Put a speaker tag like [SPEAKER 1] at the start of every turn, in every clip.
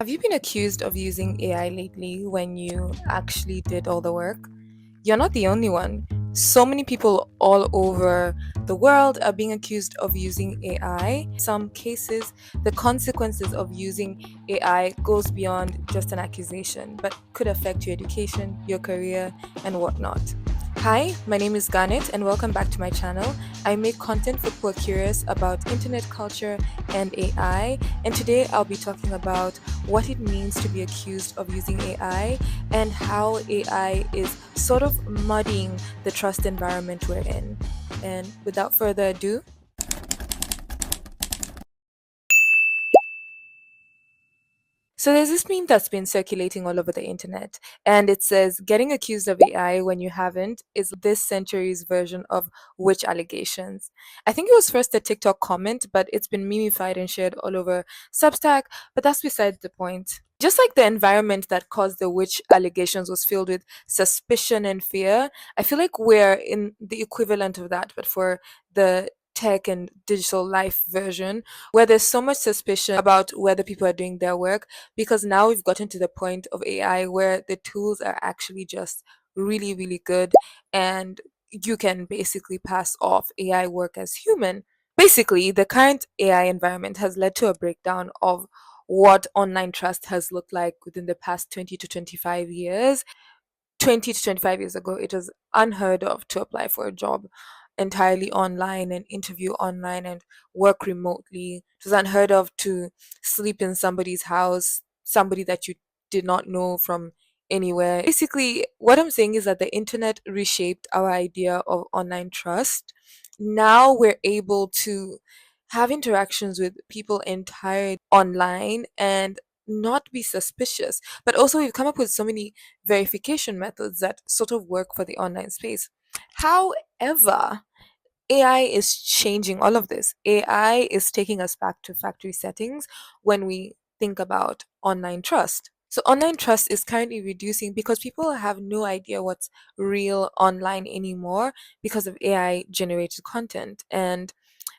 [SPEAKER 1] Have you been accused of using AI lately when you actually did all the work? You're not the only one. So many people all over the world are being accused of using AI. In some cases, the consequences of using AI goes beyond just an accusation, but could affect your education, your career, and whatnot. Hi, my name is Garnet, and welcome back to my channel. I make content for people curious about internet culture and AI, and today I'll be talking about what it means to be accused of using AI and how AI is sort of muddying the trust environment we're in. And without further ado, so there's this meme that's been circulating all over the internet, and it says getting accused of AI when you haven't is this century's version of witch allegations. I think it was first a TikTok comment, but it's been memified and shared all over Substack, but that's beside the point. Just like the environment that caused the witch allegations was filled with suspicion and fear, I feel like we're in the equivalent of that, but for the tech and digital life version, where there's so much suspicion about whether people are doing their work, because now we've gotten to the point of AI where the tools are actually just really, really good, and you can basically pass off AI work as human. Basically, the current AI environment has led to a breakdown of what online trust has looked like within the past 20 to 25 years. 20 to 25 years ago, it was unheard of to apply for a job entirely online and interview online and work remotely. It was unheard of to sleep in somebody's house, somebody that you did not know from anywhere. Basically, what I'm saying is that the internet reshaped our idea of online trust. Now we're able to have interactions with people entirely online and not be suspicious. But also, we've come up with so many verification methods that sort of work for the online space. However, AI is changing all of this. AI is taking us back to factory settings when we think about online trust. So, online trust is currently reducing because people have no idea what's real online anymore because of AI generated content. And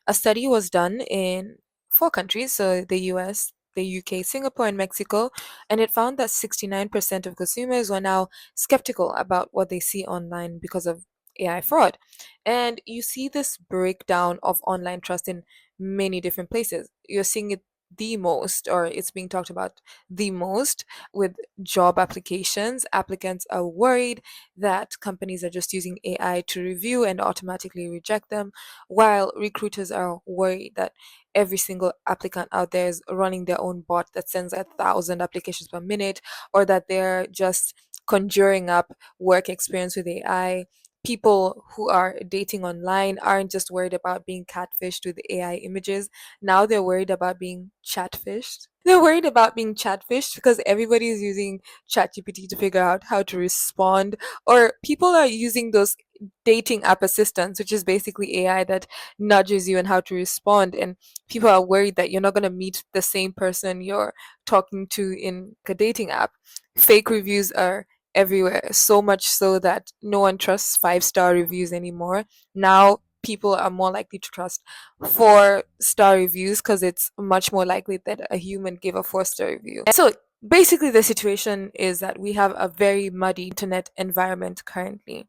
[SPEAKER 1] a study was done in four countries, so the US, the UK, Singapore, and Mexico, and it found that 69% of consumers were now skeptical about what they see online because of AI fraud. And you see this breakdown of online trust in many different places. You're seeing it the most, or it's being talked about the most with job applications. Applicants are worried that companies are just using AI to review and automatically reject them, while recruiters are worried that every single applicant out there is running their own bot that sends 1,000 applications per minute, or that they're just conjuring up work experience with AI. People who are dating online aren't just worried about being catfished with AI images. Now they're worried about being chatfished. They're worried about being chatfished because everybody is using ChatGPT to figure out how to respond, or people are using those dating app assistants, which is basically AI that nudges you on how to respond. And people are worried that you're not going to meet the same person you're talking to in a dating app. Fake reviews are everywhere, so much so that no one trusts five-star reviews anymore. Now, people are more likely to trust four-star reviews because it's much more likely that a human gave a four-star review. So, basically, the situation is that we have a very muddy internet environment currently.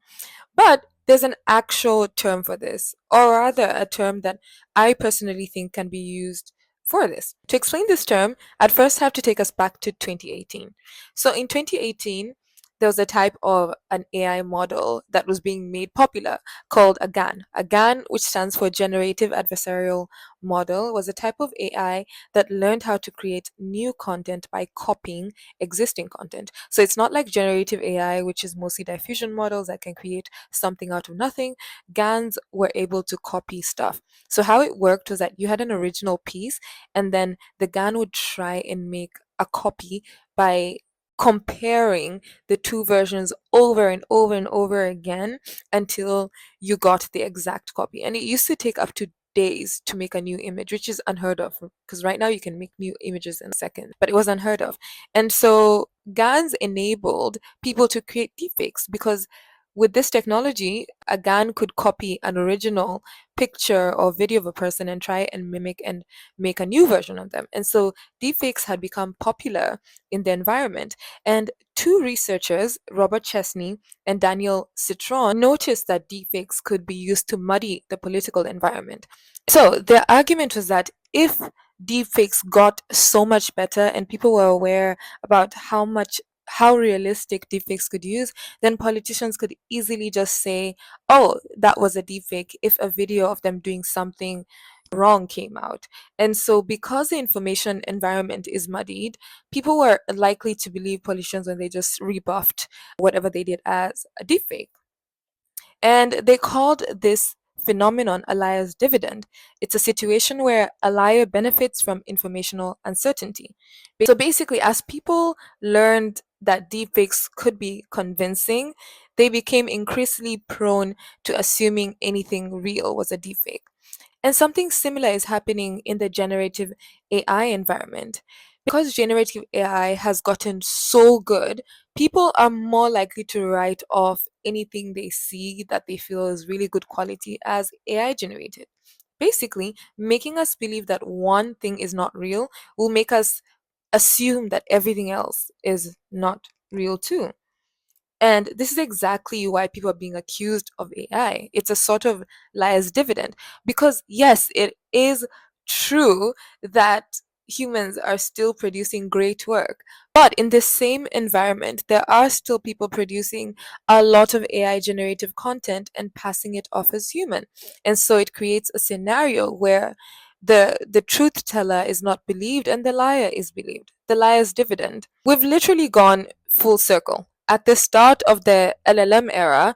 [SPEAKER 1] But there's an actual term for this, or rather, a term that I personally think can be used for this. To explain this term, I'd first have to take us back to 2018. So in 2018, there was a type of an AI model that was being made popular called a GAN. A GAN, which stands for Generative Adversarial Model, was a type of AI that learned how to create new content by copying existing content. So it's not like generative AI, which is mostly diffusion models that can create something out of nothing. GANs were able to copy stuff. So how it worked was that you had an original piece, and then the GAN would try and make a copy by comparing the two versions over and over and over again until you got the exact copy. And it used to take up to days to make a new image, which is unheard of because right now you can make new images in a second, but it was unheard of. And so GANs enabled people to create deepfakes because with this technology, a GAN could copy an original picture or video of a person and try and mimic and make a new version of them. And so deepfakes had become popular in the environment. And two researchers, Robert Chesney and Daniel Citron, noticed that deepfakes could be used to muddy the political environment. So their argument was that if deepfakes got so much better and people were aware about how realistic deepfakes could use, then politicians could easily just say, oh, that was a deepfake if a video of them doing something wrong came out. And so because the information environment is muddied, people were likely to believe politicians when they just rebuffed whatever they did as a deepfake. And they called this phenomenon a liar's dividend. It's a situation where a liar benefits from informational uncertainty. So basically, as people learned that deepfakes could be convincing, they became increasingly prone to assuming anything real was a deepfake. And something similar is happening in the generative AI environment. Because generative AI has gotten so good, people are more likely to write off anything they see that they feel is really good quality as AI generated. Basically, making us believe that one thing is not real will make us assume that everything else is not real too. And this is exactly why people are being accused of AI. It's a sort of liar's dividend. Because, yes, it is true that humans are still producing great work. But in this same environment, there are still people producing a lot of AI generative content and passing it off as human. And so it creates a scenario where the truth teller is not believed and the liar is believed. The liar's dividend. We've literally gone full circle. At the start of the LLM era,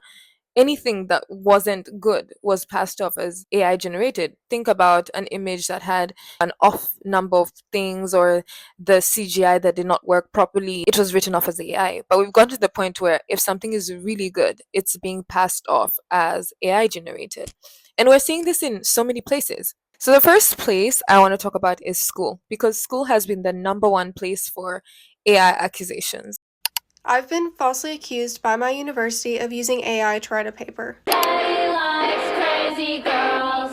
[SPEAKER 1] anything that wasn't good was passed off as AI generated. Think about an image that had an off number of things or the CGI that did not work properly. It was written off as AI. But we've gotten to the point where if something is really good, it's being passed off as AI generated. And we're seeing this in so many places. So the first place I want to talk about is school, because school has been the number one place for AI accusations.
[SPEAKER 2] I've been falsely accused by my university of using AI to write a paper.
[SPEAKER 3] Crazy girls.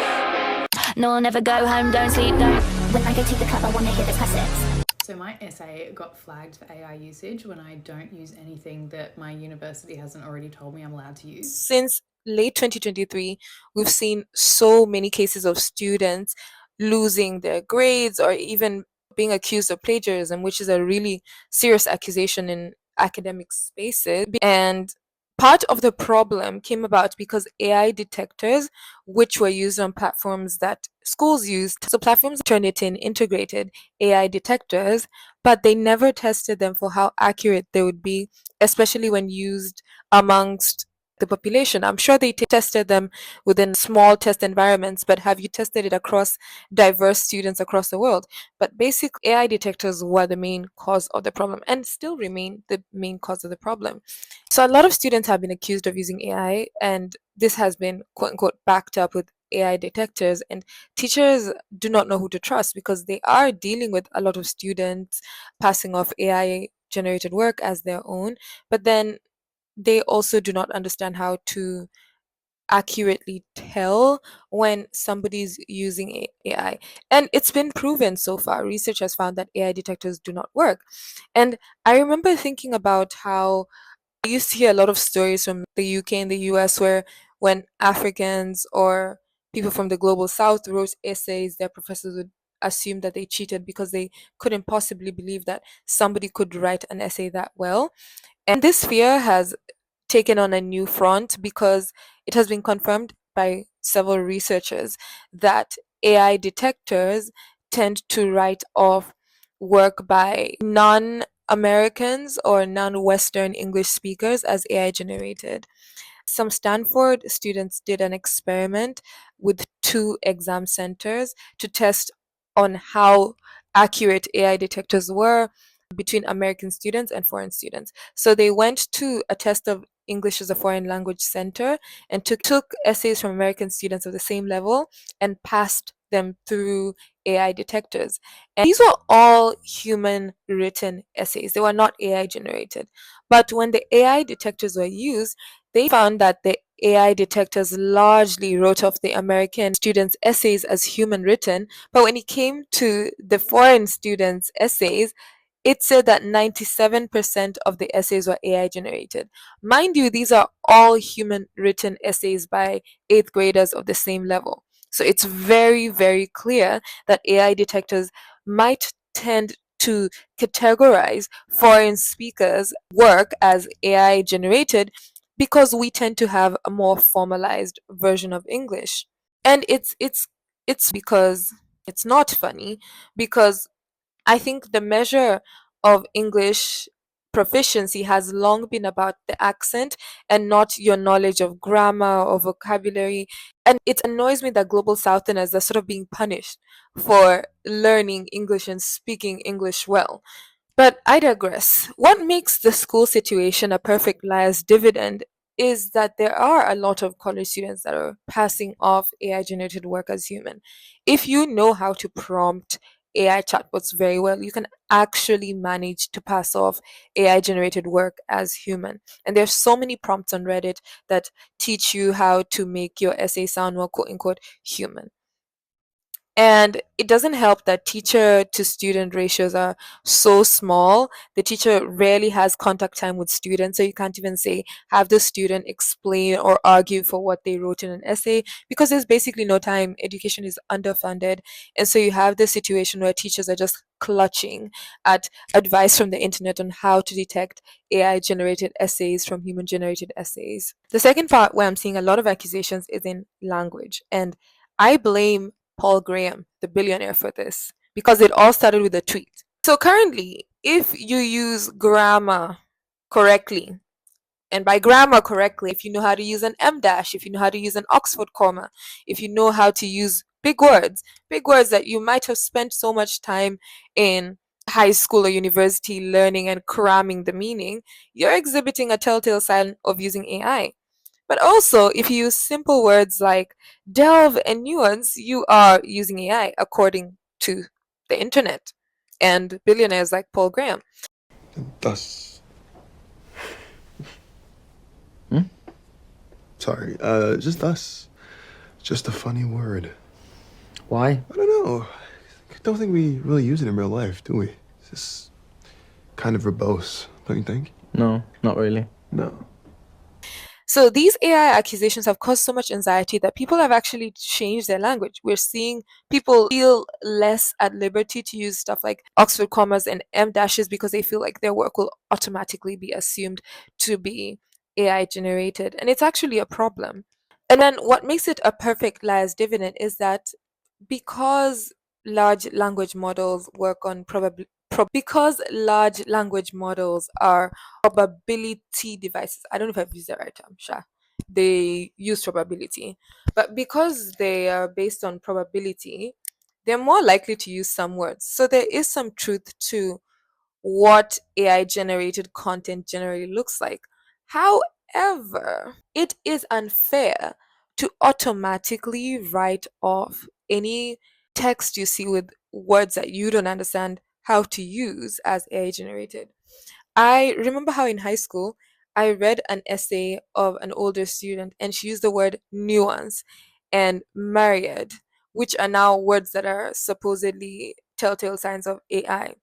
[SPEAKER 3] No, I'll never go home, don't sleep, don't. When I go to the club, I want to hear the classics.
[SPEAKER 4] So my essay got flagged for AI usage when I don't use anything that my university hasn't already told me I'm allowed to use.
[SPEAKER 1] Since late 2023, we've seen so many cases of students losing their grades or even being accused of plagiarism, which is a really serious accusation in academic spaces. And part of the problem came about because AI detectors, which were used on platforms that schools used, so platforms turned it in integrated AI detectors, but they never tested them for how accurate they would be, especially when used amongst the population. I'm sure they tested them within small test environments, but have you tested it across diverse students across the world? But basically, AI detectors were the main cause of the problem and still remain the main cause of the problem. So a lot of students have been accused of using AI, and this has been quote unquote backed up with AI detectors, and teachers do not know who to trust because they are dealing with a lot of students passing off AI generated work as their own, but then they also do not understand how to accurately tell when somebody's using AI. And it's been proven so far. Research has found that AI detectors do not work. And I remember thinking about how I used to hear a lot of stories from the UK and the US where when Africans or people from the global south wrote essays, their professors would assume that they cheated because they couldn't possibly believe that somebody could write an essay that well. And this fear has taken on a new front because it has been confirmed by several researchers that AI detectors tend to write off work by non Americans or non Western English speakers as AI generated. Some Stanford students did an experiment with two exam centers to test on how accurate AI detectors were between American students and foreign students. So they went to a test of English as a foreign language center and took essays from American students of the same level and passed them through AI detectors. And these were all human written essays. They were not AI generated. But when the AI detectors were used, they found that the AI detectors largely wrote off the American students' essays as human written, but when it came to the foreign students' essays, it said that 97% of the essays were AI generated. Mind you, these are all human written essays by eighth graders of the same level. So it's very, very clear that AI detectors might tend to categorize foreign speakers' work as AI generated because we tend to have a more formalized version of English. And it's because it's not funny because I think the measure of English proficiency has long been about the accent and not your knowledge of grammar or vocabulary. And it annoys me that global Southerners are sort of being punished for learning English and speaking English well. But I digress. What makes the school situation a perfect liar's dividend is that there are a lot of college students that are passing off AI generated work as human. If you know how to prompt AI chatbots very well, you can actually manage to pass off AI generated work as human. And there's so many prompts on Reddit that teach you how to make your essay sound more quote unquote human. And it doesn't help that teacher to student ratios are so small. The teacher rarely has contact time with students, so you can't even say, have the student explain or argue for what they wrote in an essay because there's basically no time. Education is underfunded. And so you have this situation where teachers are just clutching at advice from the internet on how to detect AI generated essays from human generated essays. The second part where I'm seeing a lot of accusations is in language. And I blame Paul Graham, the billionaire, for this because it all started with a tweet. So currently, if you use grammar correctly, and by grammar correctly, if you know how to use an M dash, if you know how to use an Oxford comma, if you know how to use big words that you might have spent so much time in high school or university learning and cramming the meaning, you're exhibiting a telltale sign of using AI. But also, if you use simple words like delve and nuance, you are using AI according to the internet and billionaires like Paul Graham.
[SPEAKER 5] Thus. Sorry, just thus. Just a funny word.
[SPEAKER 6] Why?
[SPEAKER 5] I don't know. I don't think we really use it in real life, do we? It's just kind of verbose, don't you think?
[SPEAKER 6] No, not really.
[SPEAKER 5] No.
[SPEAKER 1] So these AI accusations have caused so much anxiety that people have actually changed their language. We're seeing people feel less at liberty to use stuff like Oxford commas and M dashes because they feel like their work will automatically be assumed to be AI generated. And it's actually a problem. And then what makes it a perfect liar's dividend is that because large language models work on because large language models are probability devices. I don't know if I've used the right term, sure. They use probability. But because they are based on probability, they're more likely to use some words. So there is some truth to what AI generated content generally looks like. However, it is unfair to automatically write off any text you see with words that you don't understand how to use as AI generated. I remember how in high school I read an essay of an older student and she used the word nuance and myriad, which are now words that are supposedly telltale signs of AI.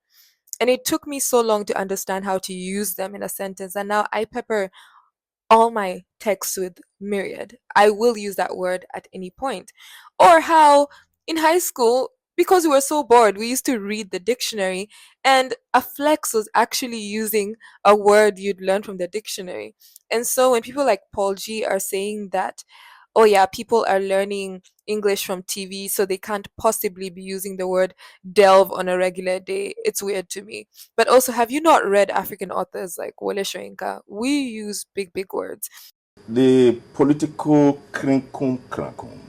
[SPEAKER 1] And it took me so long to understand how to use them in a sentence. And now I pepper all my texts with myriad. I will use that word at any point. Or how in high school, because we were so bored, we used to read the dictionary, and a flex was actually using a word you'd learn from the dictionary. And so when people like Paul G are saying that, oh yeah, people are learning English from TV, so they can't possibly be using the word delve on a regular day, it's weird to me. But also, have you not read African authors like Wole Soyinka? We use big words.
[SPEAKER 7] The political krinkum krankum,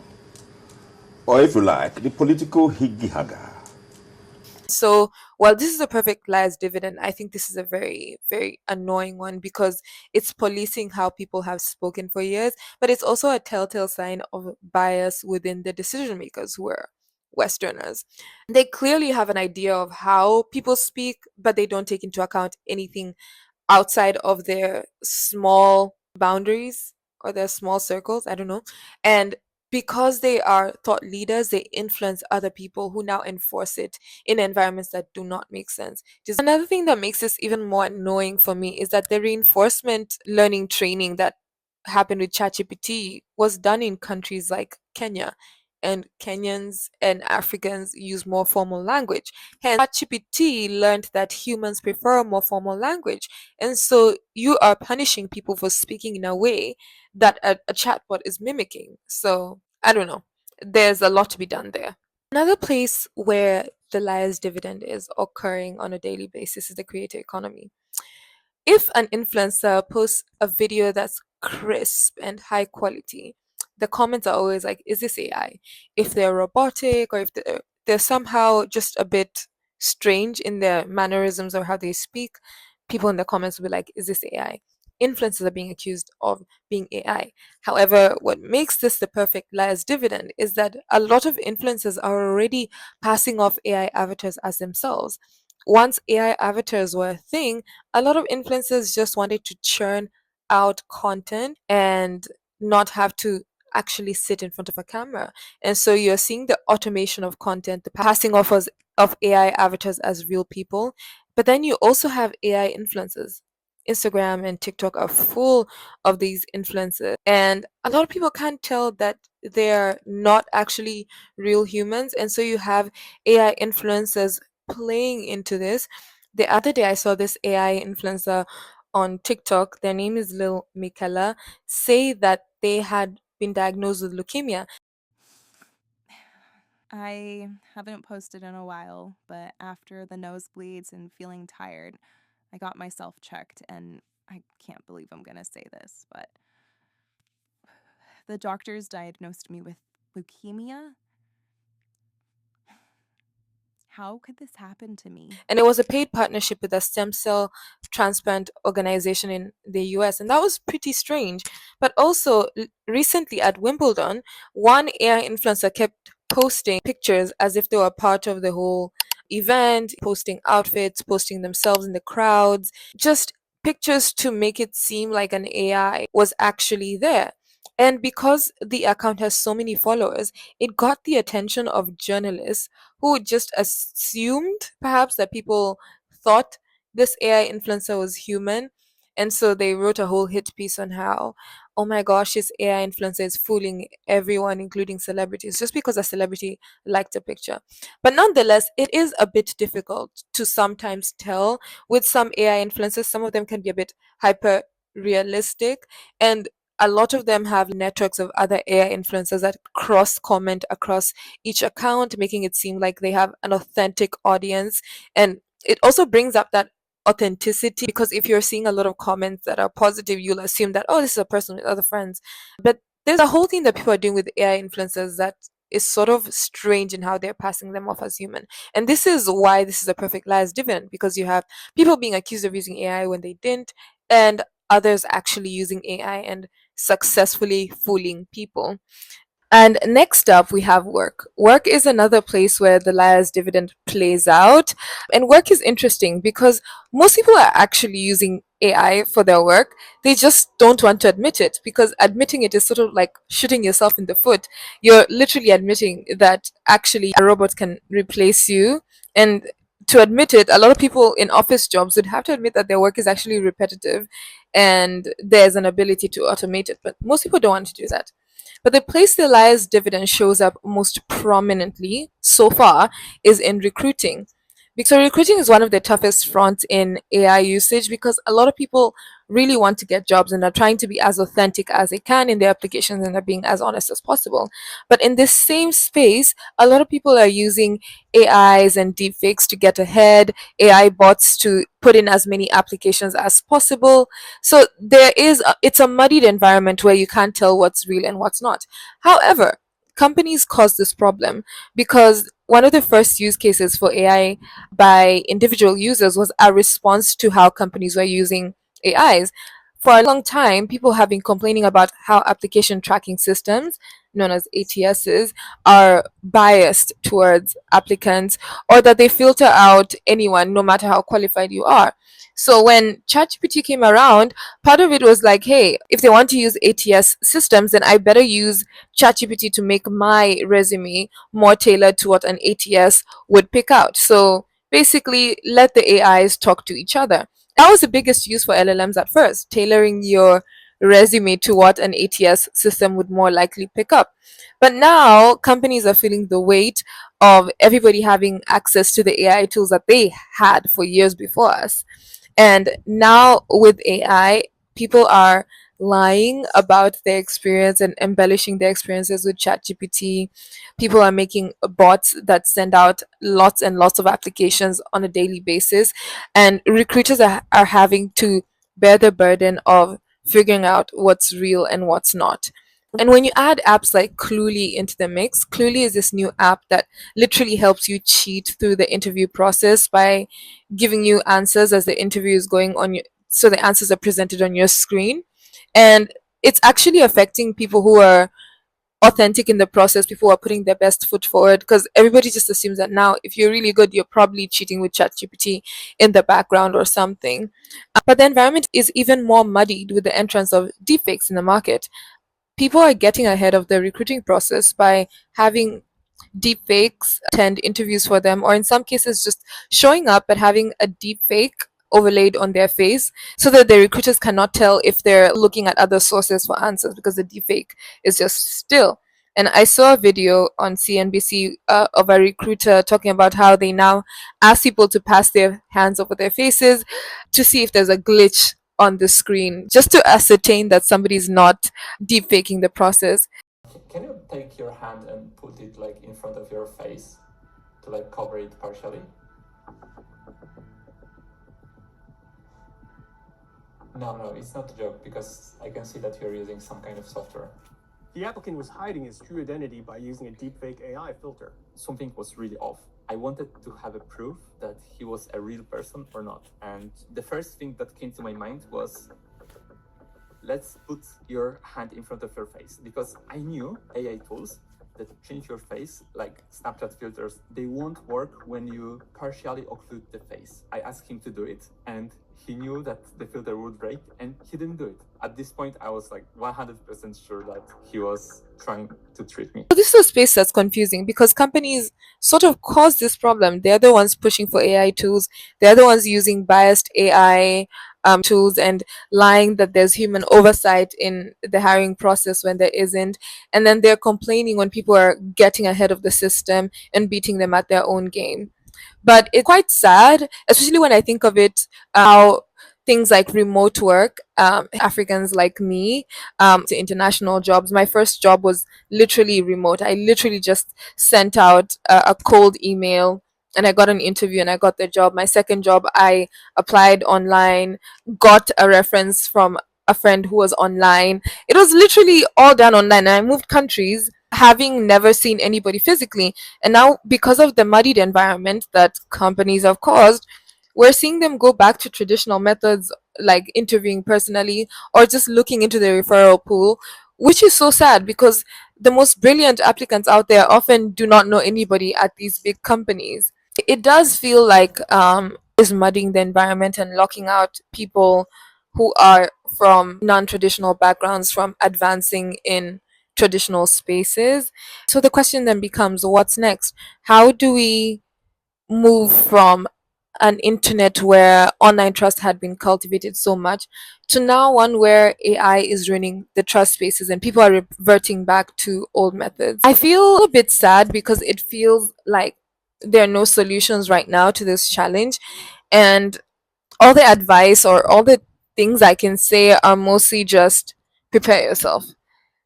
[SPEAKER 7] or if you like, the political higgy haga.
[SPEAKER 1] So, while this is a perfect liar's dividend, I think this is a very annoying one because it's policing how people have spoken for years, but it's also a telltale sign of bias within the decision makers who are Westerners. They clearly have an idea of how people speak, but they don't take into account anything outside of their small boundaries. or their small circles, I don't know. And because they are thought leaders, they influence other people who now enforce it in environments that do not make sense. Another thing that makes this even more annoying for me is that the reinforcement learning training that happened with ChatGPT was done in countries like Kenya, and Kenyans and Africans use more formal language. Hence, ChatGPT learned that humans prefer a more formal language, and so you are punishing people for speaking in a way that a chatbot is mimicking. So I don't know. There's a lot to be done there. Another place where the liar's dividend is occurring on a daily basis is the creator economy. If an influencer posts a video that's crisp and high quality, the comments are always like, is this AI? If they're robotic or if they're somehow just a bit strange in their mannerisms or how they speak, people in the comments will be like, is this AI? Influencers are being accused of being AI. However, what makes this the perfect liar's dividend is that a lot of influencers are already passing off AI avatars as themselves. Once AI avatars were a thing, a lot of influencers just wanted to churn out content and not have to actually sit in front of a camera. And so you're seeing the automation of content, the passing off of AI avatars as real people. But then you also have AI influencers. Instagram and TikTok are full of these influencers. And a lot of people can't tell that they're not actually real humans. And so you have AI influencers playing into this. The other day, I saw this AI influencer on TikTok. Their name is Lil Michaela. Say that they had been diagnosed with leukemia.
[SPEAKER 8] I haven't posted in a while, but after the nosebleeds and feeling tired, I got myself checked, and I can't believe I'm going to say this, but the doctors diagnosed me with leukemia. How could this happen to me?
[SPEAKER 1] And it was a paid partnership with a stem cell transplant organization in the US. And that was pretty strange. But also, recently at Wimbledon, one AI influencer kept posting pictures as if they were part of the whole event, posting outfits, posting themselves in the crowds, just pictures to make it seem like an AI was actually there. And because the account has so many followers, it got the attention of journalists who just assumed perhaps that people thought this AI influencer was human. And so they wrote a whole hit piece on how, oh my gosh, this AI influencer is fooling everyone, including celebrities, just because a celebrity liked a picture. But nonetheless, it is a bit difficult to sometimes tell with some AI influencers. Some of them can be a bit hyper realistic, and a lot of them have networks of other AI influencers that cross comment across each account, making it seem like they have an authentic audience. And it also brings up that authenticity, because if you're seeing a lot of comments that are positive, you'll assume that, oh, this is a person with other friends. But there's a whole thing that people are doing with AI influencers that is sort of strange in how they're passing them off as human. And this is why this is a perfect liar's dividend, because you have people being accused of using AI when they didn't, and others actually using AI and successfully fooling people. And next up, we have work. Work is another place where the liar's dividend plays out. And work is interesting because most people are actually using AI for their work. They just don't want to admit it, because admitting it is sort of like shooting yourself in the foot. You're literally admitting that actually a robot can replace you. And to admit it, a lot of people in office jobs would have to admit that their work is actually repetitive and there's an ability to automate it. But most people don't want to do that. But the place the liar's dividend shows up most prominently so far is in recruiting. So recruiting is one of the toughest fronts in AI usage, because a lot of people really want to get jobs and are trying to be as authentic as they can in their applications and are being as honest as possible. But in this same space, a lot of people are using AIs and deepfakes to get ahead, AI bots to put in as many applications as possible. So it's a muddied environment where you can't tell what's real and what's not. However, companies cause this problem because one of the first use cases for AI by individual users was a response to how companies were using AIs. For a long time, people have been complaining about how application tracking systems, known as ATSs, are biased towards applicants, or that they filter out anyone, no matter how qualified you are. So when ChatGPT came around, part of it was like, hey, if they want to use ATS systems, then I better use ChatGPT to make my resume more tailored to what an ATS would pick out. So basically, let the AIs talk to each other. That was the biggest use for LLMs at first, tailoring your resume to what an ATS system would more likely pick up. But now companies are feeling the weight of everybody having access to the AI tools that they had for years before us. And now with AI, people are lying about their experience and embellishing their experiences with ChatGPT. People are making bots that send out lots and lots of applications on a daily basis. And recruiters are having to bear the burden of figuring out what's real and what's not. And when you add apps like Cluely into the mix, Cluely is this new app that literally helps you cheat through the interview process by giving you answers as the interview is going on so the answers are presented on your screen. And it's actually affecting people who are authentic in the process, people who are putting their best foot forward, because everybody just assumes that now if you're really good, you're probably cheating with ChatGPT in the background or something. But the environment is even more muddied with the entrance of deepfakes in the market. People are getting ahead of the recruiting process by having deepfakes attend interviews for them, or in some cases, just showing up but having a deepfake overlaid on their face so that the recruiters cannot tell if they're looking at other sources for answers because the deepfake is just still. And I saw a video on CNBC of a recruiter talking about how they now ask people to pass their hands over their faces to see if there's a glitch on the screen, just to ascertain that somebody's not deepfaking the process.
[SPEAKER 9] Can you take your hand and put it like in front of your face to like cover it partially? No, it's not a joke because I can see that you're using some kind of software.
[SPEAKER 5] The applicant was hiding his true identity by using a deepfake AI filter.
[SPEAKER 9] Something was really off. I wanted to have a proof that he was a real person or not. And the first thing that came to my mind was, let's put your hand in front of your face, because I knew AI tools that change your face, like Snapchat filters, they won't work when you partially occlude the face. I asked him to do it, and he knew that the filter would break, and he didn't do it. At this point, I was like 100% sure that he was trying to trick me.
[SPEAKER 1] So this is a space that's confusing because companies sort of cause this problem. They're the ones pushing for AI tools. They're the ones using biased AI tools and lying that there's human oversight in the hiring process when there isn't. And then they're complaining when people are getting ahead of the system and beating them at their own game. But it's quite sad, especially when I think of it, how things like remote work, Africans like me, to international jobs. My first job was literally remote. I literally just sent out a cold email and I got an interview and I got the job. My second job, I applied online, got a reference from a friend who was online. It was literally all done online. And I moved countries having never seen anybody physically. And now, because of the muddied environment that companies have caused, we're seeing them go back to traditional methods like interviewing personally or just looking into the referral pool, which is so sad because the most brilliant applicants out there often do not know anybody at these big companies. It does feel like is mudding the environment and locking out people who are from non-traditional backgrounds from advancing in traditional spaces. So the question then becomes, what's next? How do we move from an internet where online trust had been cultivated so much to now one where AI is ruining the trust spaces and people are reverting back to old methods? I feel a bit sad because it feels like there are no solutions right now to this challenge, and all the advice or all the things I can say are mostly just prepare yourself.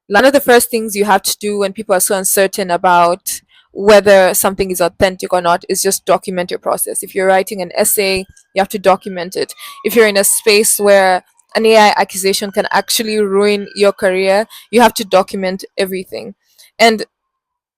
[SPEAKER 1] One of the first things you have to do when people are so uncertain about whether something is authentic or not is just document your process. If you're writing an essay, you have to document it. If you're in a space where an AI accusation can actually ruin your career, you have to document everything. And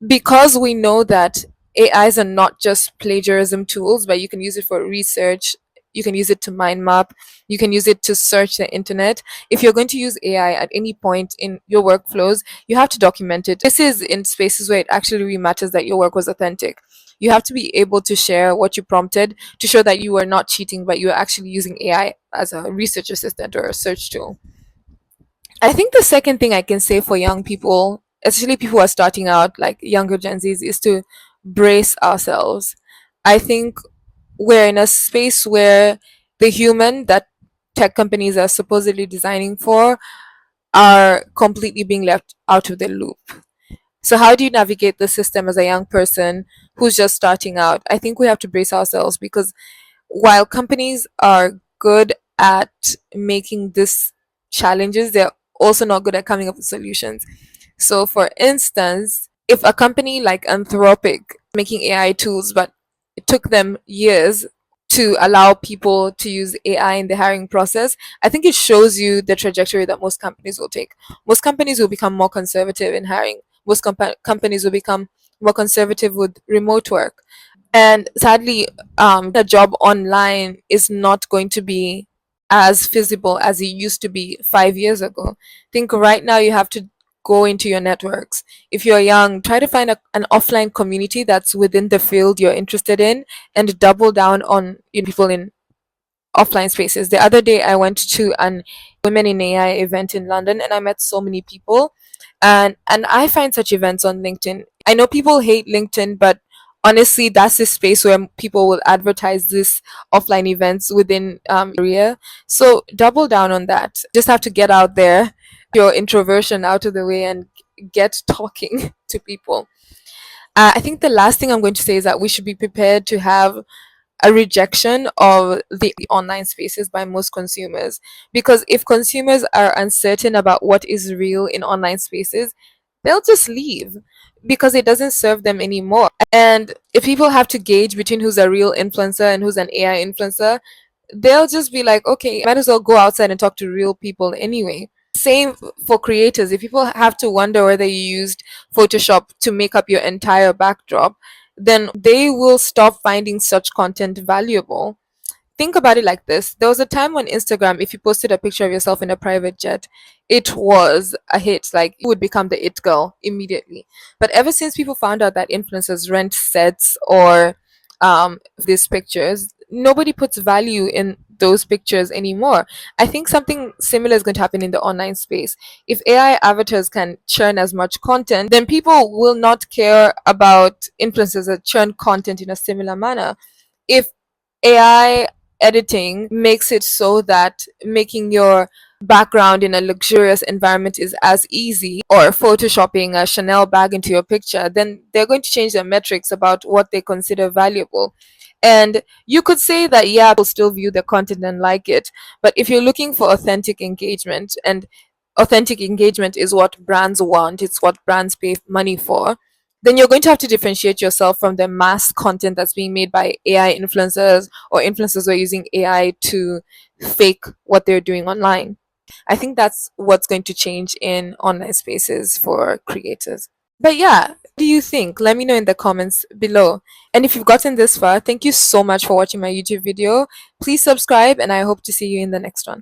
[SPEAKER 1] because we know that AIs are not just plagiarism tools, but you can use it for research, you can use it to mind map, you can use it to search the internet. If you're going to use AI at any point in your workflows, you have to document it. This is in spaces where it actually really matters that your work was authentic. You have to be able to share what you prompted to show that you are not cheating, but you are actually using AI as a research assistant or a search tool. I think the second thing I can say for young people, especially people who are starting out, like younger Gen Zs, is to brace ourselves. I think we're in a space where the human that tech companies are supposedly designing for are completely being left out of the loop. So, how do you navigate the system as a young person who's just starting out? I think we have to brace ourselves because while companies are good at making this challenges, they're also not good at coming up with solutions. So, for instance, if a company like Anthropic making AI tools, but it took them years to allow people to use AI in the hiring process, I think it shows you the trajectory that most companies will take. Most companies will become more conservative in hiring. Most companies will become more conservative with remote work. And sadly, a job online is not going to be as feasible as it used to be 5 years ago. Think right now you have to go into your networks. If you're young, try to find an offline community that's within the field you're interested in and double down on people in offline spaces. The other day, I went to an Women in AI event in London, and I met so many people. And I find such events on LinkedIn. I know people hate LinkedIn, but honestly, that's the space where people will advertise this offline events within area. So double down on that. Just have to get out there, your introversion out of the way, and get talking to people. I think the last thing I'm going to say is that we should be prepared to have a rejection of the online spaces by most consumers. Because if consumers are uncertain about what is real in online spaces, they'll just leave because it doesn't serve them anymore. And if people have to gauge between who's a real influencer and who's an AI influencer, they'll just be like, okay, might as well go outside and talk to real people anyway. Same for creators. If people have to wonder whether you used Photoshop to make up your entire backdrop, then they will stop finding such content valuable. Think about it like this. There was a time on Instagram, if you posted a picture of yourself in a private jet, it was a hit. Like, you would become the it girl immediately. But ever since people found out that influencers rent sets or these pictures, nobody puts value in those pictures anymore. I think something similar is going to happen in the online space. If AI avatars can churn as much content, then people will not care about influencers that churn content in a similar manner. If AI editing makes it so that making your background in a luxurious environment is as easy, or photoshopping a Chanel bag into your picture, then they're going to change their metrics about what they consider valuable. And you could say that, yeah, people still view the content and like it, but if you're looking for authentic engagement, and authentic engagement is what brands want, it's what brands pay money for, then you're going to have to differentiate yourself from the mass content that's being made by AI influencers, or influencers who are using AI to fake what they're doing online. I think that's what's going to change in online spaces for creators. But yeah, what do you think? Let me know in the comments below. And if you've gotten this far, thank you so much for watching my YouTube video. Please subscribe, and I hope to see you in the next one.